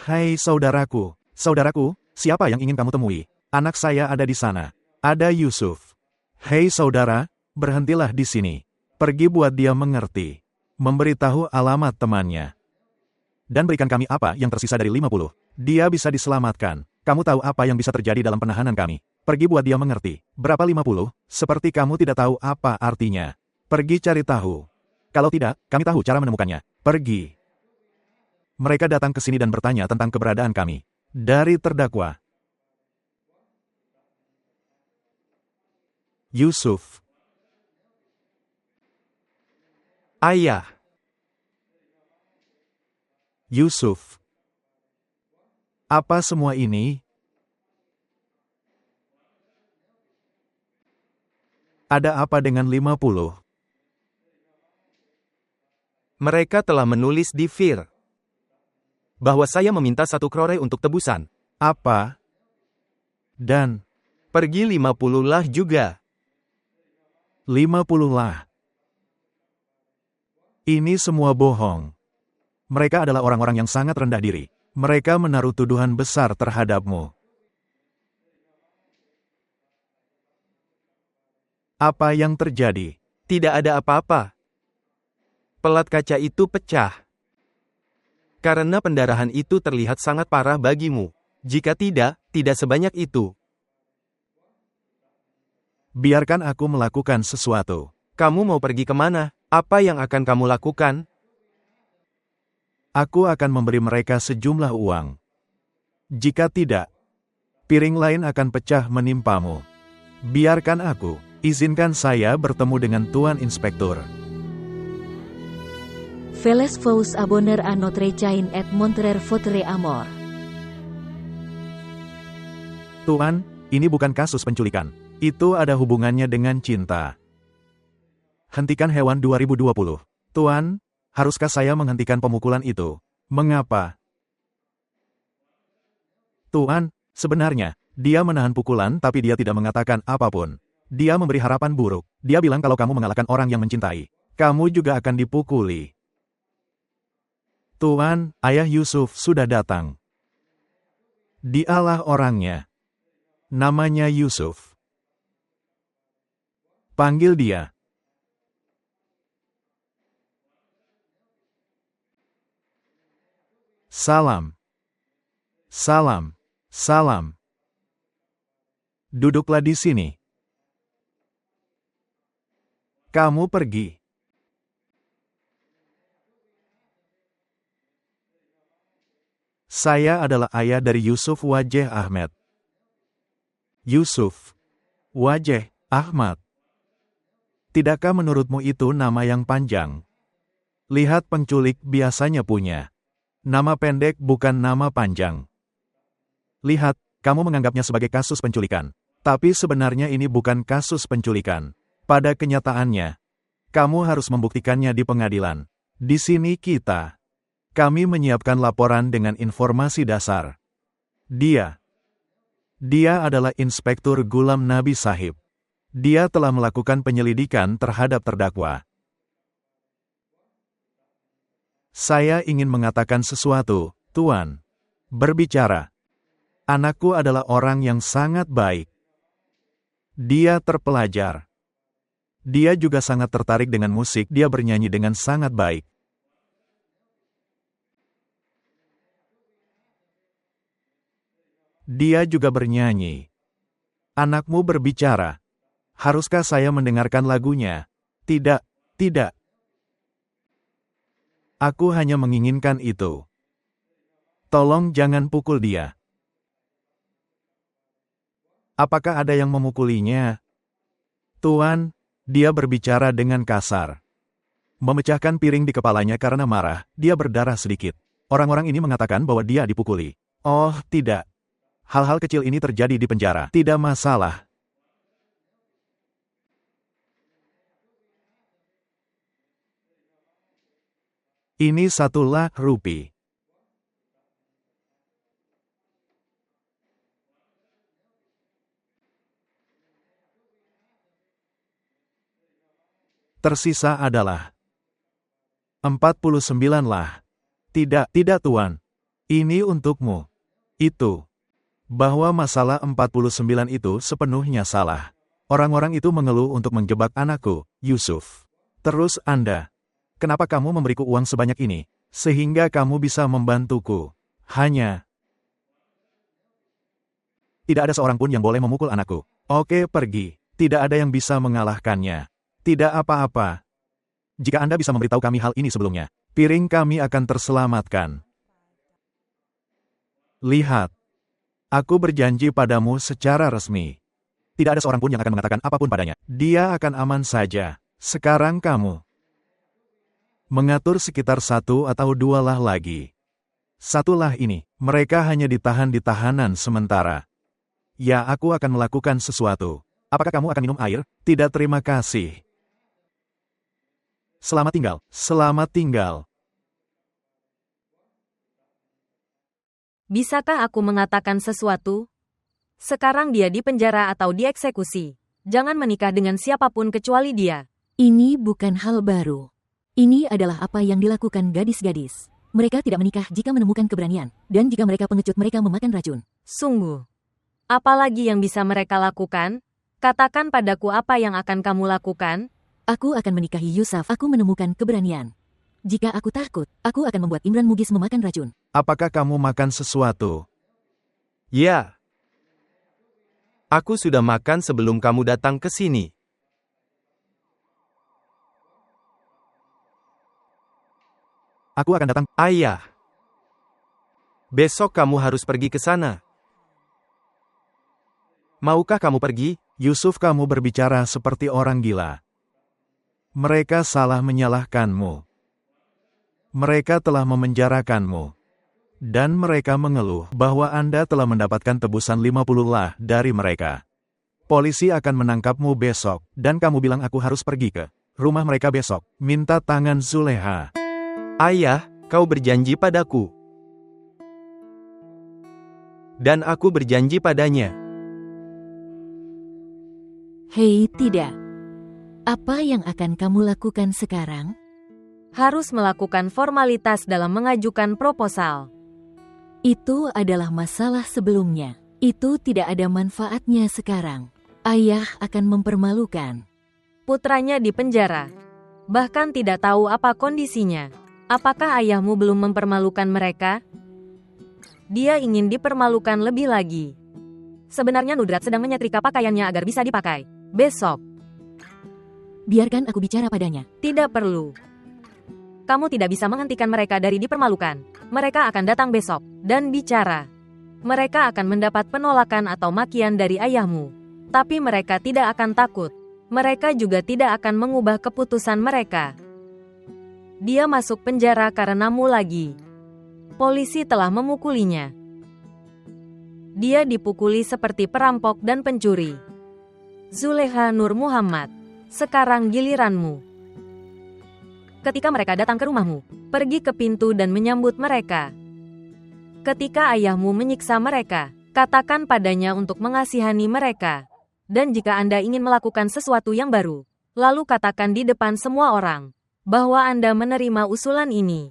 Hai saudaraku, saudaraku, siapa yang ingin kamu temui? Anak saya ada di sana. Ada Yusuf. Hei saudara, berhentilah di sini. Pergi buat dia mengerti. Memberitahu alamat temannya. Dan berikan kami apa yang tersisa dari 50. Dia bisa diselamatkan. Kamu tahu apa yang bisa terjadi dalam penahanan kami. Pergi buat dia mengerti. Berapa 50? Seperti kamu tidak tahu apa artinya. Pergi cari tahu. Kalau tidak, kami tahu cara menemukannya. Pergi. Mereka datang ke sini dan bertanya tentang keberadaan kami. Dari terdakwa. Yusuf. Ayah. Yusuf. Apa semua ini? Ada apa dengan 50? Mereka telah menulis di Fir bahwa saya meminta 1 crore untuk tebusan. Apa? Dan Pergi 50 lah juga. 50 lah. Ini semua bohong. Mereka adalah orang-orang yang sangat rendah diri. Mereka menaruh tuduhan besar terhadapmu. Apa yang terjadi? Tidak ada apa-apa. Pelat kaca itu pecah. Karena pendarahan itu terlihat sangat parah bagimu. Jika tidak sebanyak itu. Biarkan aku melakukan sesuatu. Kamu mau pergi kemana? Apa yang akan kamu lakukan? Aku akan memberi mereka sejumlah uang. Jika tidak, piring lain akan pecah menimpamu. Biarkan aku, izinkan saya bertemu dengan Tuan Inspektur. Veles vous abonner à notre chaîne et montrer votre amour. Tuan, ini bukan kasus penculikan. Itu ada hubungannya dengan cinta. Hentikan hewan 2020. Tuan, haruskah saya menghentikan pemukulan itu? Mengapa? Tuan, sebenarnya, dia menahan pukulan tapi dia tidak mengatakan apapun. Dia memberi harapan buruk. Dia bilang kalau kamu mengalahkan orang yang mencintai, kamu juga akan dipukuli. Tuan, ayah Yusuf sudah datang. Dialah orangnya. Namanya Yusuf. Panggil dia. Salam. Salam. Salam. Duduklah di sini. Kamu pergi. Saya adalah ayah dari Yusuf Wajeh Ahmed. Yusuf Wajeh Ahmad. Tidakkah menurutmu itu nama yang panjang? Lihat penculik biasanya punya nama pendek bukan nama panjang. Lihat, kamu menganggapnya sebagai kasus penculikan. Tapi sebenarnya ini bukan kasus penculikan. Pada kenyataannya, kamu harus membuktikannya di pengadilan. Di sini kami menyiapkan laporan dengan informasi dasar. Dia adalah Inspektur Gulam Nabi Sahib. Dia telah melakukan penyelidikan terhadap terdakwa. Saya ingin mengatakan sesuatu, Tuan. Berbicara. Anakku adalah orang yang sangat baik. Dia terpelajar. Dia juga sangat tertarik dengan musik, dia bernyanyi dengan sangat baik. Dia juga bernyanyi. Anakmu berbicara. Haruskah saya mendengarkan lagunya? Tidak, tidak. Aku hanya menginginkan itu. Tolong jangan pukul dia. Apakah ada yang memukulinya? Tuan, dia berbicara dengan kasar. Memecahkan piring di kepalanya karena marah, dia berdarah sedikit. Orang-orang ini mengatakan bahwa dia dipukuli. Oh, tidak. Hal-hal kecil ini terjadi di penjara. Tidak masalah. Ini 1 lakh rupiah. Tersisa adalah 49 lah. Tidak, tidak Tuan. Ini untukmu. Itu. Bahwa masalah 49 itu sepenuhnya salah. Orang-orang itu mengeluh untuk menjebak anakku, Yusuf. Terus Anda. Kenapa kamu memberiku uang sebanyak ini? Sehingga kamu bisa membantuku. Hanya. Tidak ada seorang pun yang boleh memukul anakku. Oke, pergi. Tidak ada yang bisa mengalahkannya. Tidak apa-apa. Jika Anda bisa memberitahu kami hal ini sebelumnya, piring kami akan terselamatkan. Lihat. Aku berjanji padamu secara resmi. Tidak ada seorang pun yang akan mengatakan apapun padanya. Dia akan aman saja. Sekarang kamu mengatur sekitar 1 atau 2 lah lagi. 1 lah ini. Mereka hanya ditahan di tahanan sementara. Ya, aku akan melakukan sesuatu. Apakah kamu akan minum air? Tidak, terima kasih. Selamat tinggal. Selamat tinggal. Bisakah aku mengatakan sesuatu? Sekarang dia di penjara atau dieksekusi. Jangan menikah dengan siapapun kecuali dia. Ini bukan hal baru. Ini adalah apa yang dilakukan gadis-gadis. Mereka tidak menikah jika menemukan keberanian, dan jika mereka pengecut mereka memakan racun. Sungguh. Apalagi yang bisa mereka lakukan? Katakan padaku apa yang akan kamu lakukan? Aku akan menikahi Yusuf. Aku menemukan keberanian. Jika aku takut, aku akan membuat Imran Mugis memakan racun. Apakah kamu makan sesuatu? Ya. Aku sudah makan sebelum kamu datang ke sini. Aku akan datang. Ayah. Besok kamu harus pergi ke sana. Maukah kamu pergi? Yusuf, kamu berbicara seperti orang gila. Mereka salah menyalahkanmu. Mereka telah memenjarakanmu. Dan mereka mengeluh bahwa Anda telah mendapatkan tebusan 50 lah dari mereka. Polisi akan menangkapmu besok, dan kamu bilang aku harus pergi ke rumah mereka besok. Minta tangan Zuleha. Ayah, kau berjanji padaku. Dan aku berjanji padanya. Hei, tidak. Apa yang akan kamu lakukan sekarang? Harus melakukan formalitas dalam mengajukan proposal. Itu adalah masalah sebelumnya. Itu tidak ada manfaatnya sekarang. Ayah akan mempermalukan. Putranya di penjara. Bahkan tidak tahu apa kondisinya. Apakah ayahmu belum mempermalukan mereka? Dia ingin dipermalukan lebih lagi. Sebenarnya Nudrat sedang menyetrika pakaiannya agar bisa dipakai besok. Biarkan aku bicara padanya. Tidak perlu. Kamu tidak bisa menghentikan mereka dari dipermalukan. Mereka akan datang besok dan bicara. Mereka akan mendapat penolakan atau makian dari ayahmu. Tapi mereka tidak akan takut. Mereka juga tidak akan mengubah keputusan mereka. Dia masuk penjara karenamu lagi. Polisi telah memukulinya. Dia dipukuli seperti perampok dan pencuri. Zuleha Nur Muhammad, sekarang giliranmu. Ketika mereka datang ke rumahmu, pergi ke pintu dan menyambut mereka. Ketika ayahmu menyiksa mereka, katakan padanya untuk mengasihani mereka. Dan jika Anda ingin melakukan sesuatu yang baru, lalu katakan di depan semua orang bahwa Anda menerima usulan ini.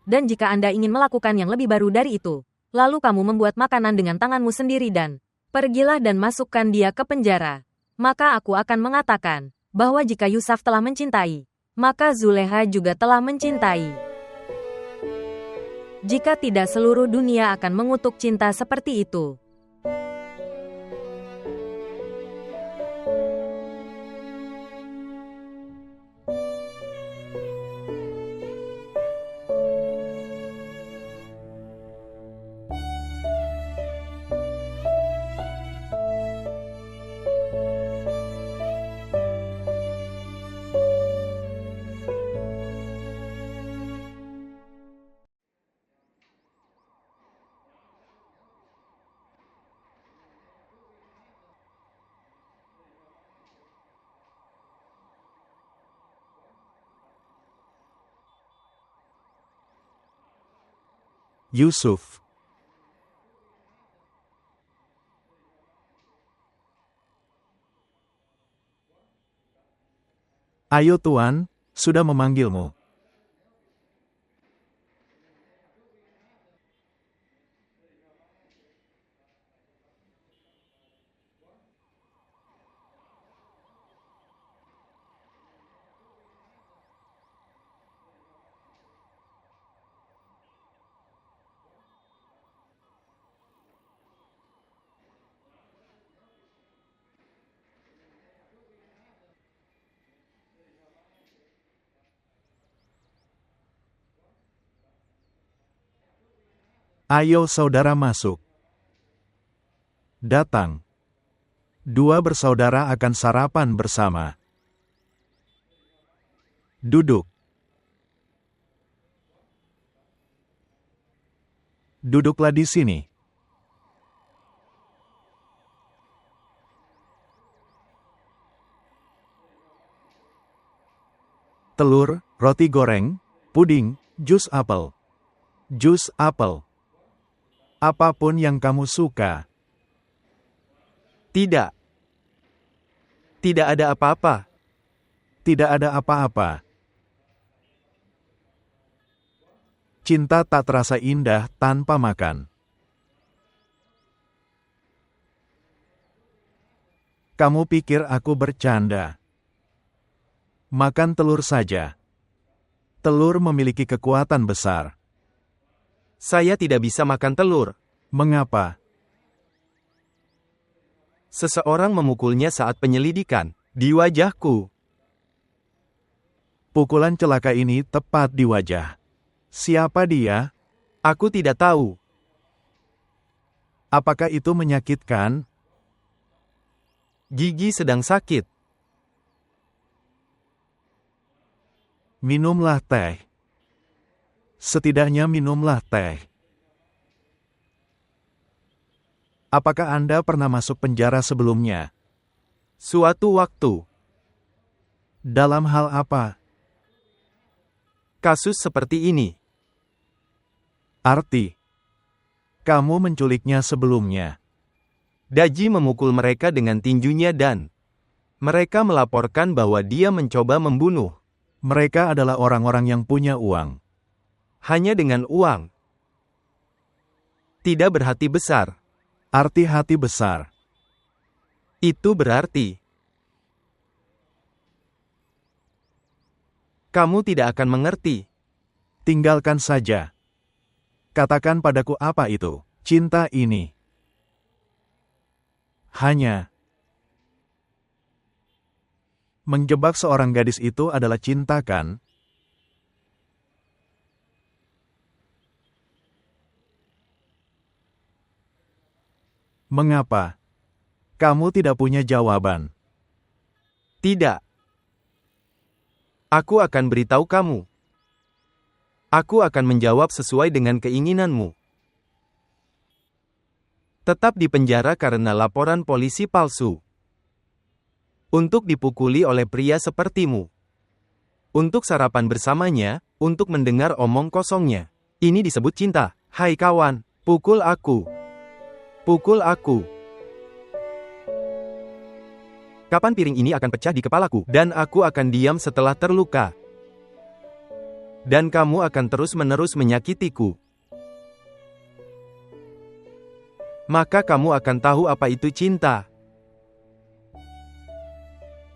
Dan jika Anda ingin melakukan yang lebih baru dari itu, lalu kamu membuat makanan dengan tanganmu sendiri dan pergilah dan masukkan dia ke penjara. Maka aku akan mengatakan bahwa jika Yusuf telah mencintai, maka Zuleha juga telah mencintai. Jika tidak, seluruh dunia akan mengutuk cinta seperti itu. Yusuf. Ayo Tuan, sudah memanggilmu. Ayo saudara masuk. Datang. Dua bersaudara akan sarapan bersama. Duduk. Duduklah di sini. Telur, roti goreng, puding, jus apel. Jus apel. Apapun yang kamu suka. Tidak. Tidak ada apa-apa. Tidak ada apa-apa. Cinta tak terasa indah tanpa makan. Kamu pikir aku bercanda? Makan telur saja. Telur memiliki kekuatan besar. Saya tidak bisa makan telur. Mengapa? Seseorang memukulnya saat penyelidikan. Di wajahku. Pukulan celaka ini tepat di wajah. Siapa dia? Aku tidak tahu. Apakah itu menyakitkan? Gigi sedang sakit. Minumlah teh. Setidaknya minumlah teh. Apakah Anda pernah masuk penjara sebelumnya? Suatu waktu. Dalam hal apa? Kasus seperti ini. Arti. Kamu menculiknya sebelumnya. Daji memukul mereka dengan tinjunya dan mereka melaporkan bahwa dia mencoba membunuh. Mereka adalah orang-orang yang punya uang. Hanya dengan uang. Tidak berhati besar. Arti hati besar. Itu berarti kamu tidak akan mengerti. Tinggalkan saja. Katakan padaku apa itu, cinta ini. Hanya menjebak seorang gadis itu adalah cinta, kan? Mengapa? Kamu tidak punya jawaban. Tidak. Aku akan beritahu kamu. Aku akan menjawab sesuai dengan keinginanmu. Tetap di penjara karena laporan polisi palsu. Untuk dipukuli oleh pria sepertimu. Untuk sarapan bersamanya, untuk mendengar omong kosongnya. Ini disebut cinta. Hai kawan, pukul aku. Pukul aku. Kapan piring ini akan pecah di kepalaku, dan aku akan diam setelah terluka. Dan kamu akan terus-menerus menyakitiku. Maka kamu akan tahu apa itu cinta.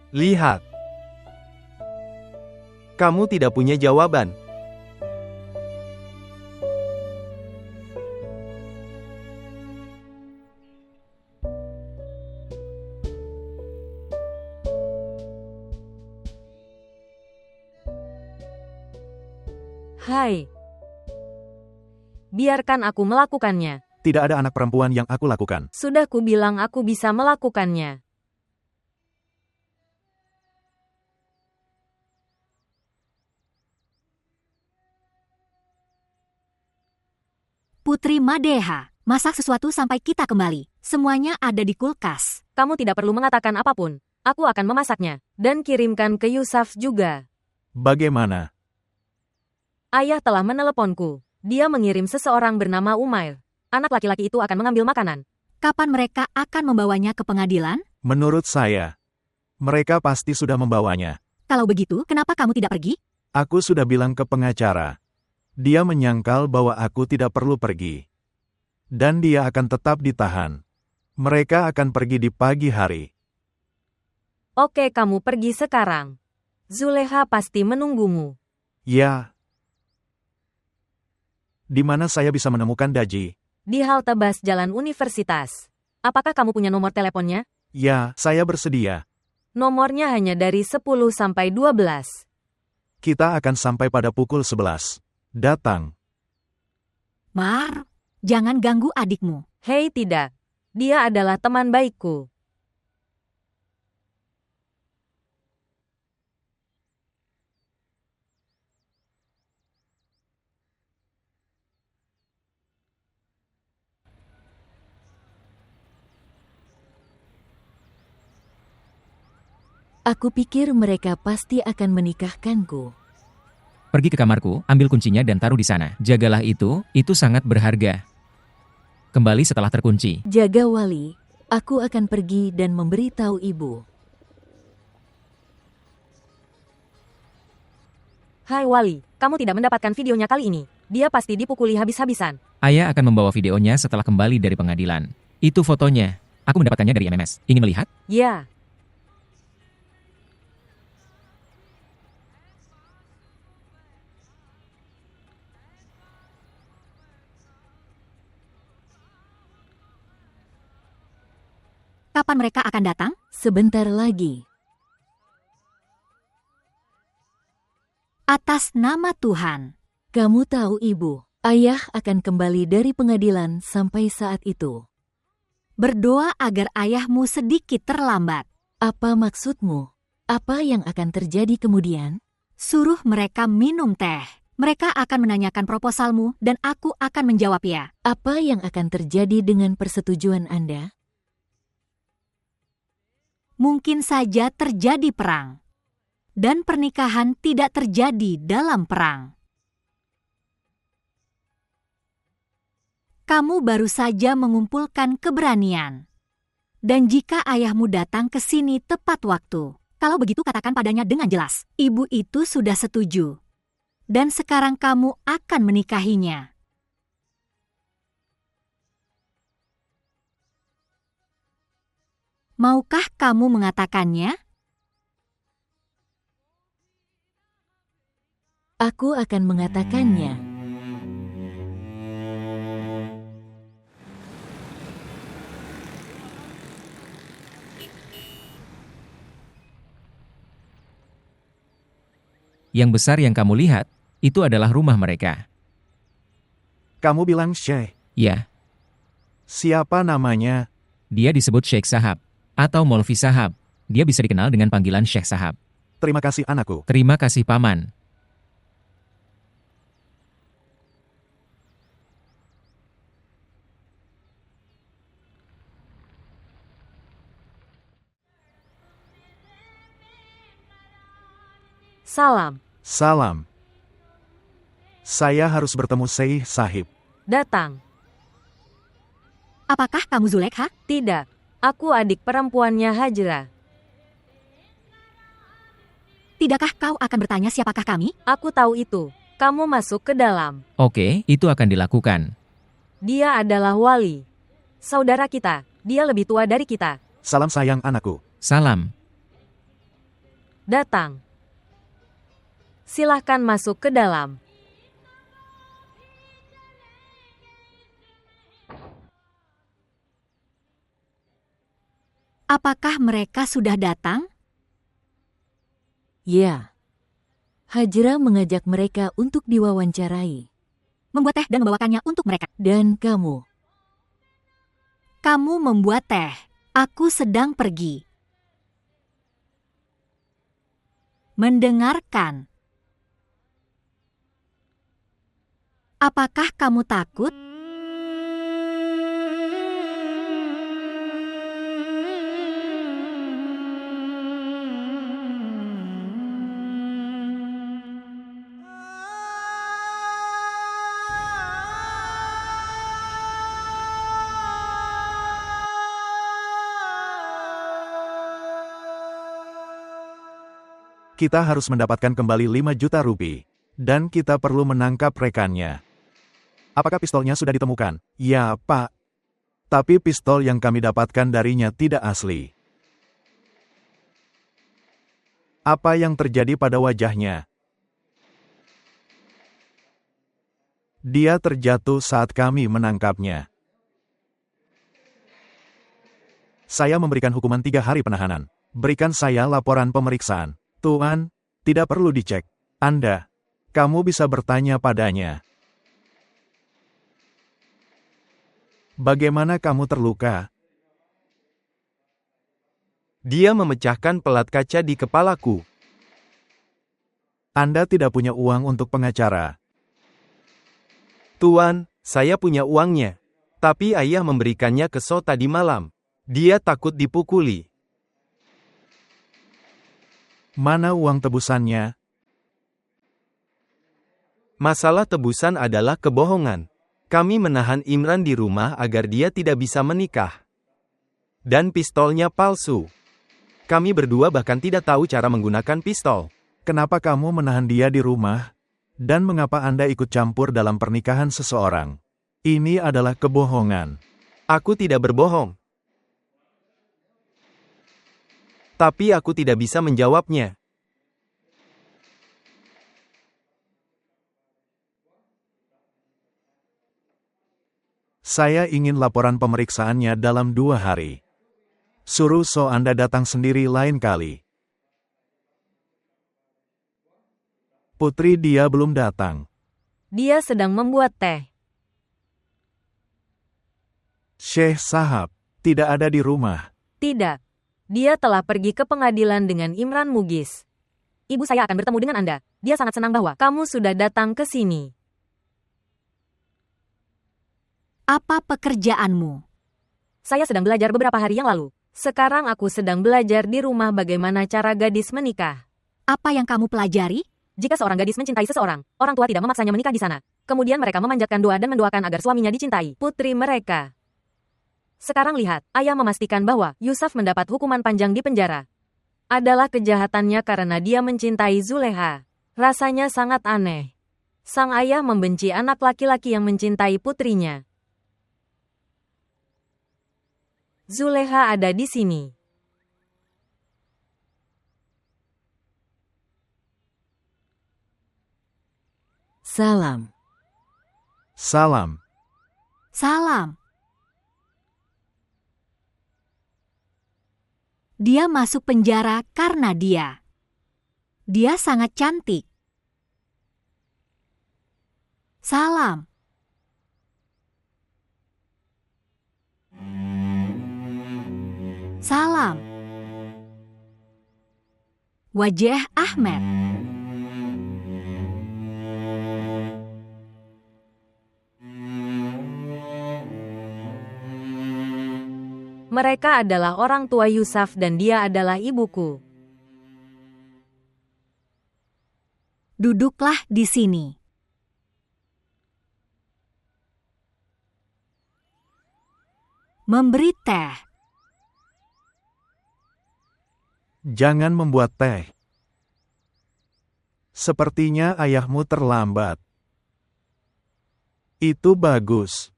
Lihat. Kamu tidak punya jawaban. Hai. Biarkan aku melakukannya. Tidak ada anak perempuan yang aku lakukan. Sudah kubilang aku bisa melakukannya. Putri Madeha, masak sesuatu sampai kita kembali. Semuanya ada di kulkas. Kamu tidak perlu mengatakan apapun. Aku akan memasaknya. Dan kirimkan ke Yusuf juga. Bagaimana? Ayah telah meneleponku. Dia mengirim seseorang bernama Umair. Anak laki-laki itu akan mengambil makanan. Kapan mereka akan membawanya ke pengadilan? Menurut saya, mereka pasti sudah membawanya. Kalau begitu, kenapa kamu tidak pergi? Aku sudah bilang ke pengacara. Dia menyangkal bahwa aku tidak perlu pergi. Dan dia akan tetap ditahan. Mereka akan pergi di pagi hari. Oke, kamu pergi sekarang. Zuleha pasti menunggumu. Ya. Di mana saya bisa menemukan Daji? Di halte bus Jalan Universitas. Apakah kamu punya nomor teleponnya? Ya, saya bersedia. Nomornya hanya dari 10 sampai 12. Kita akan sampai pada pukul 11. Datang. Mar, Jangan ganggu adikmu. Hei tidak, dia adalah teman baikku. Aku pikir mereka pasti akan menikahkanku. Pergi ke kamarku, ambil kuncinya dan taruh di sana. Jagalah itu sangat berharga. Kembali setelah terkunci. Jaga Wali, aku akan pergi dan memberitahu ibu. Hai Wali, kamu tidak mendapatkan videonya kali ini. Dia pasti dipukuli habis-habisan. Ayah akan membawa videonya setelah kembali dari pengadilan. Itu fotonya. Aku mendapatkannya dari MMS. Ingin melihat? Ya. Kapan mereka akan datang? Sebentar lagi. Atas nama Tuhan. Kamu tahu ibu, ayah akan kembali dari pengadilan sampai saat itu. Berdoa agar ayahmu sedikit terlambat. Apa maksudmu? Apa yang akan terjadi kemudian? Suruh mereka minum teh. Mereka akan menanyakan proposalmu dan aku akan menjawab ya. Apa yang akan terjadi dengan persetujuan Anda? Mungkin saja terjadi perang. Dan pernikahan tidak terjadi dalam perang. Kamu baru saja mengumpulkan keberanian. Dan jika ayahmu datang ke sini tepat waktu, kalau begitu katakan padanya dengan jelas, ibu itu sudah setuju. Dan sekarang kamu akan menikahinya. Maukah kamu mengatakannya? Aku akan mengatakannya. Yang besar yang kamu lihat, itu adalah rumah mereka. Kamu bilang Syekh. Ya, Siapa namanya? dia disebut Sheikh Sahab. Atau Molvi Sahab. Dia bisa dikenal dengan panggilan Sheikh Sahab. Terima kasih anakku. Terima kasih Paman. Salam. Salam. Saya harus bertemu Syekh Sahib. Datang. Apakah kamu Zulekha? Tidak. Aku adik perempuannya Hajra. Tidakkah kau akan bertanya siapakah kami? Aku tahu itu. Kamu masuk ke dalam. Oke, itu akan dilakukan. Dia adalah Wali. Saudara kita. Dia lebih tua dari kita. Salam sayang anakku. Salam. Datang. Silahkan masuk ke dalam. Apakah mereka sudah datang? Ya. Hajra mengajak mereka untuk diwawancarai. Membuat teh dan membawakannya untuk mereka. Dan kamu. Kamu membuat teh. Aku sedang pergi. Mendengarkan. Apakah kamu takut? Kita harus mendapatkan kembali 5 juta rupiah. Dan kita perlu menangkap rekannya. Apakah pistolnya sudah ditemukan? Ya, Pak. Tapi pistol yang kami dapatkan darinya tidak asli. Apa yang terjadi pada wajahnya? Dia terjatuh saat kami menangkapnya. Saya memberikan hukuman 3 hari penahanan. Berikan saya laporan pemeriksaan. Tuan, tidak perlu dicek. Anda, kamu bisa bertanya padanya. Bagaimana kamu terluka? Dia memecahkan pelat kaca di kepalaku. Anda tidak punya uang untuk pengacara. Tuan, saya punya uangnya. Tapi ayah memberikannya ke So tadi malam. Dia takut dipukuli. Mana uang tebusannya? Masalah tebusan adalah kebohongan. Kami menahan Imran di rumah agar dia tidak bisa menikah. Dan pistolnya palsu. Kami berdua bahkan tidak tahu cara menggunakan pistol. Kenapa kamu menahan dia di rumah? Dan mengapa Anda ikut campur dalam pernikahan seseorang? Ini adalah kebohongan. Aku tidak berbohong. Tapi aku tidak bisa menjawabnya. Saya ingin laporan pemeriksaannya dalam 2 hari. Suruh So Anda datang sendiri lain kali. Putri dia belum datang. Dia sedang membuat teh. Syekh Sahab, tidak ada di rumah. Tidak. Dia telah pergi ke pengadilan dengan Imran Mugis. Ibu saya akan bertemu dengan Anda. Dia sangat senang bahwa kamu sudah datang ke sini. Apa pekerjaanmu? Saya sedang belajar beberapa hari yang lalu. Sekarang aku sedang belajar di rumah bagaimana cara gadis menikah. Apa yang kamu pelajari? Jika seorang gadis mencintai seseorang, orang tua tidak memaksanya menikah di sana. Kemudian mereka memanjatkan doa dan mendoakan agar suaminya dicintai putri mereka. Sekarang lihat, ayah memastikan bahwa Yusuf mendapat hukuman panjang di penjara. Adalah kejahatannya karena dia mencintai Zuleha. Rasanya sangat aneh. Sang ayah membenci anak laki-laki yang mencintai putrinya. Zuleha ada di sini. Salam. Salam. Salam. Dia masuk penjara karena dia. Dia sangat cantik. Salam. Salam. Wajah Ahmed. Mereka adalah orang tua Yusuf dan dia adalah ibuku. Duduklah di sini. Memberi teh. Jangan membuat teh. Sepertinya ayahmu terlambat. Itu bagus.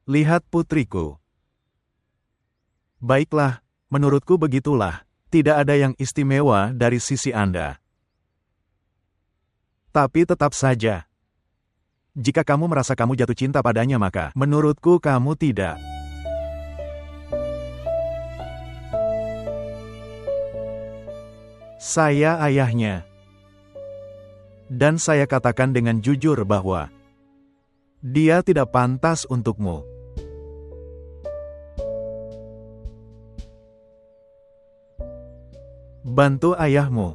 Lihat putriku. Baiklah, menurutku begitulah. Tidak ada yang istimewa dari sisi Anda. Tapi tetap saja, jika kamu merasa kamu jatuh cinta padanya maka, menurutku kamu tidak. Saya ayahnya. Dan saya katakan dengan jujur bahwa dia tidak pantas untukmu. Bantu ayahmu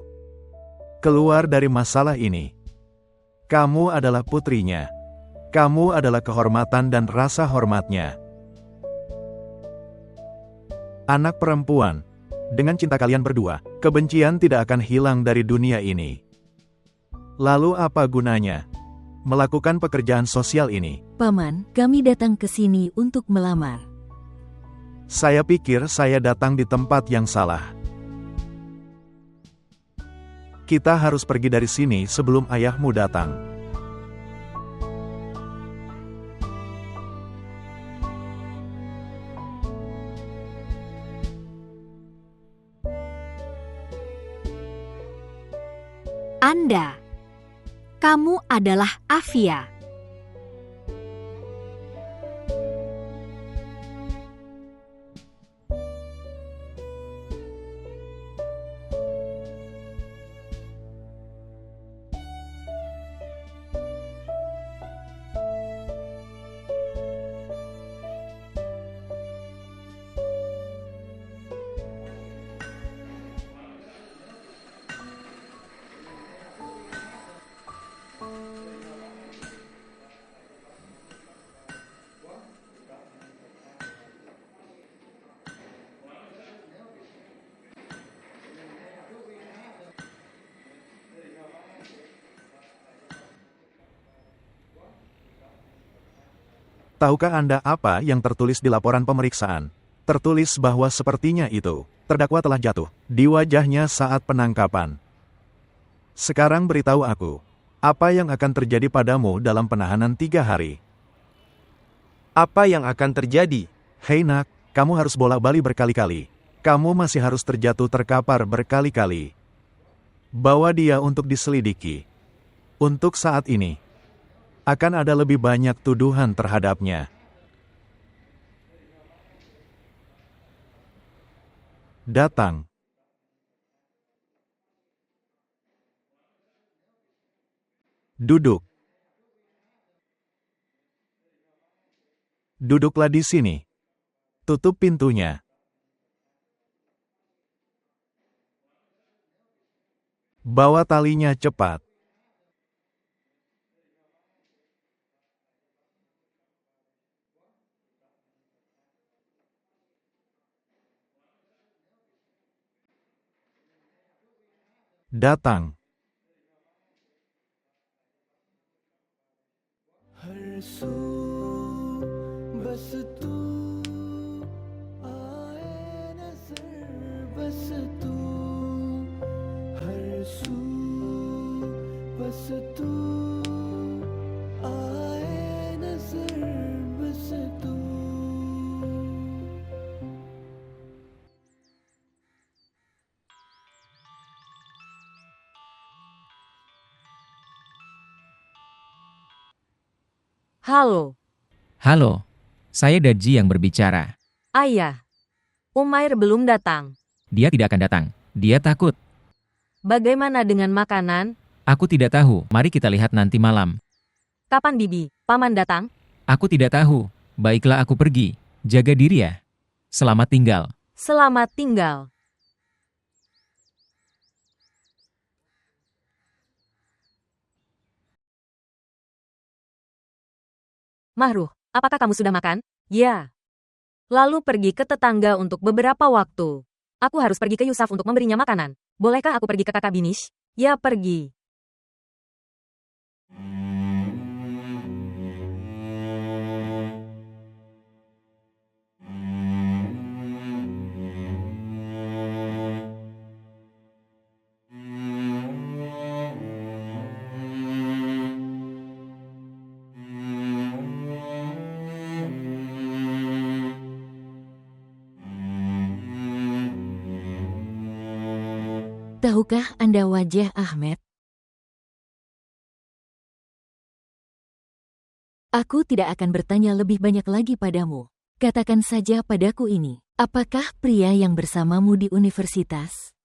keluar dari masalah ini. Kamu adalah putrinya. Kamu adalah kehormatan dan rasa hormatnya. Anak perempuan, dengan cinta kalian berdua, kebencian tidak akan hilang dari dunia ini. Lalu apa gunanya melakukan pekerjaan sosial ini? Paman, kami datang ke sini untuk melamar. Saya pikir saya datang di tempat yang salah. Kita harus pergi dari sini sebelum ayahmu datang. Anda. Kamu adalah Afia. Tahukah Anda apa yang tertulis di laporan pemeriksaan? Tertulis bahwa sepertinya itu, terdakwa telah jatuh di wajahnya saat penangkapan. Sekarang beritahu aku, apa yang akan terjadi padamu dalam penahanan 3 hari? Apa yang akan terjadi? Hei nak, kamu harus bolak-balik berkali-kali. Kamu masih harus terjatuh terkapar berkali-kali. Bawa dia untuk diselidiki. Untuk saat ini, akan ada lebih banyak tuduhan terhadapnya. Datang. Duduk. Duduklah di sini. Tutup pintunya. Bawa talinya cepat. Datang. Halo, Halo, saya Daji yang berbicara. Ayah. Umair belum datang. Dia tidak akan datang. Dia takut. Bagaimana dengan makanan? Aku tidak tahu. Mari kita lihat nanti malam. Kapan Bibi, Paman datang? Aku tidak tahu. Baiklah aku pergi. Jaga diri ya. Selamat tinggal. Selamat tinggal. Mahruh, apakah kamu sudah makan? Ya. Lalu pergi ke tetangga untuk beberapa waktu. Aku harus pergi ke Yusuf untuk memberinya makanan. Bolehkah aku pergi ke kakak Binish? Ya, pergi. Tahukah Anda wajah Ahmed? Aku tidak akan bertanya lebih banyak lagi padamu. Katakan saja padaku ini, apakah pria yang bersamamu di universitas?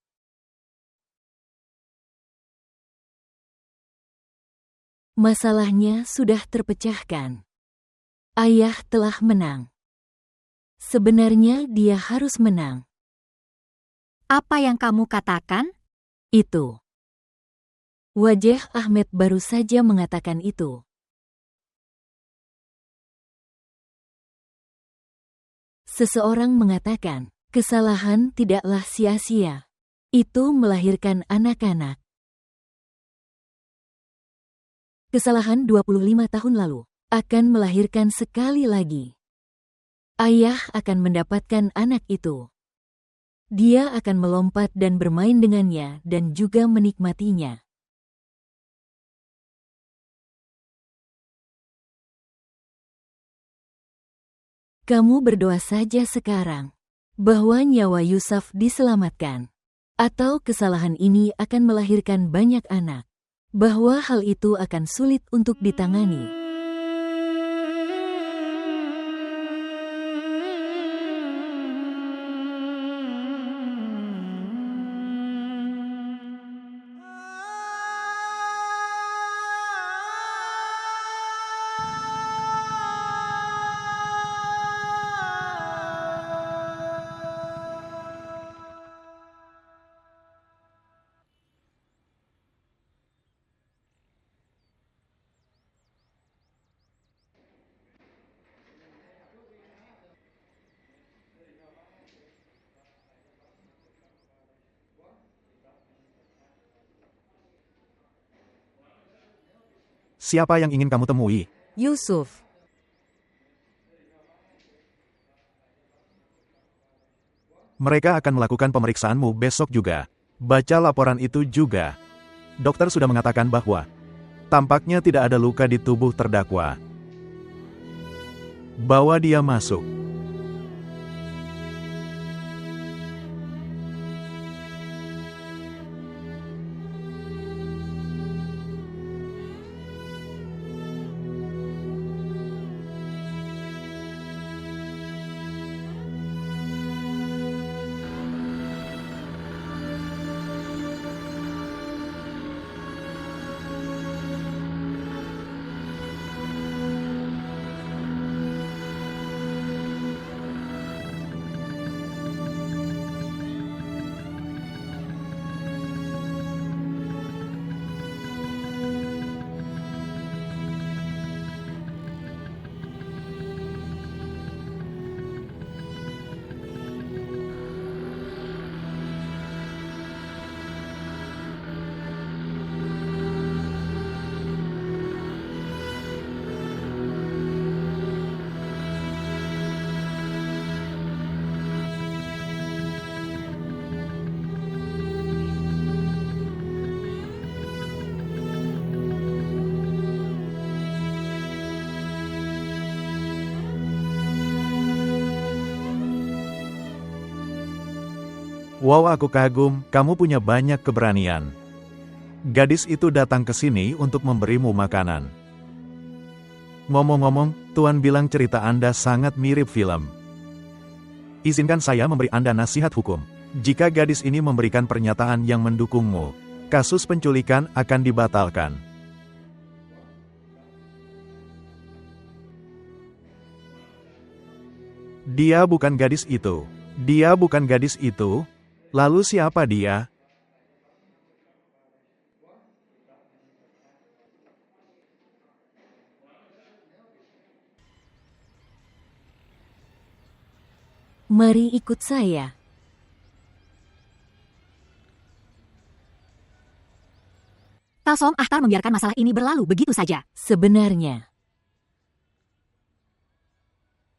Masalahnya sudah terpecahkan. Ayah telah menang. Sebenarnya dia harus menang. Apa yang kamu katakan? Itu. Wajah Ahmed baru saja mengatakan itu. Seseorang mengatakan, kesalahan tidaklah sia-sia. Itu melahirkan anak-anak. Kesalahan 25 tahun lalu akan melahirkan sekali lagi. Ayah akan mendapatkan anak itu. Dia akan melompat dan bermain dengannya dan juga menikmatinya. Kamu berdoa saja sekarang bahwa nyawa Yusuf diselamatkan, atau kesalahan ini akan melahirkan banyak anak, bahwa hal itu akan sulit untuk ditangani. Siapa yang ingin kamu temui? Yusuf. Mereka akan melakukan pemeriksaanmu besok juga. Baca laporan itu juga. Dokter sudah mengatakan bahwa tampaknya tidak ada luka di tubuh terdakwa. Bawa dia masuk. Wow, aku kagum, kamu punya banyak keberanian. Gadis itu datang ke sini untuk memberimu makanan. Ngomong-ngomong, Tuan bilang cerita Anda sangat mirip film. Izinkan saya memberi Anda nasihat hukum. Jika gadis ini memberikan pernyataan yang mendukungmu, kasus penculikan akan dibatalkan. Dia bukan gadis itu. Dia bukan gadis itu. Lalu siapa dia? Mari ikut saya. Kalsom Ahtar membiarkan masalah ini berlalu begitu saja. Sebenarnya,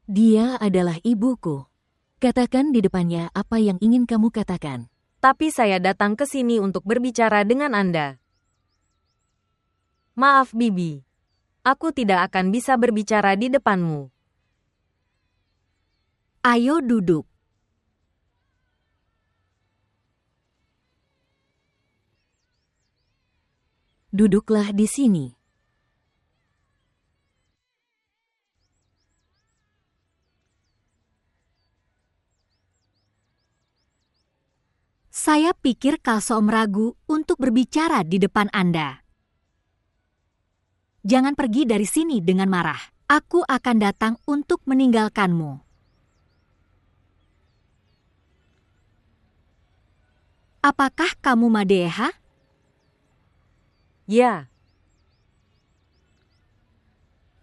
dia adalah ibuku. Katakan di depannya apa yang ingin kamu katakan. Tapi saya datang ke sini untuk berbicara dengan Anda. Maaf, Bibi. Aku tidak akan bisa berbicara di depanmu. Ayo duduk. Duduklah di sini. Saya pikir Kalsom ragu untuk berbicara di depan Anda. Jangan pergi dari sini dengan marah. Aku akan datang untuk meninggalkanmu. Apakah kamu Madeha? Ya.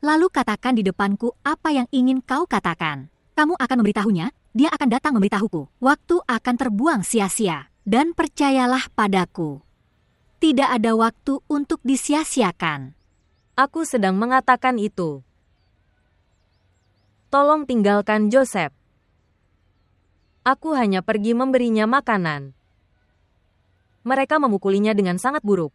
Lalu katakan di depanku apa yang ingin kau katakan. Kamu akan memberitahunya, dia akan datang memberitahuku. Waktu akan terbuang sia-sia. Dan percayalah padaku, tidak ada waktu untuk disia-siakan. Aku sedang mengatakan itu. Tolong tinggalkan Joseph. Aku hanya pergi memberinya makanan. Mereka memukulinya dengan sangat buruk.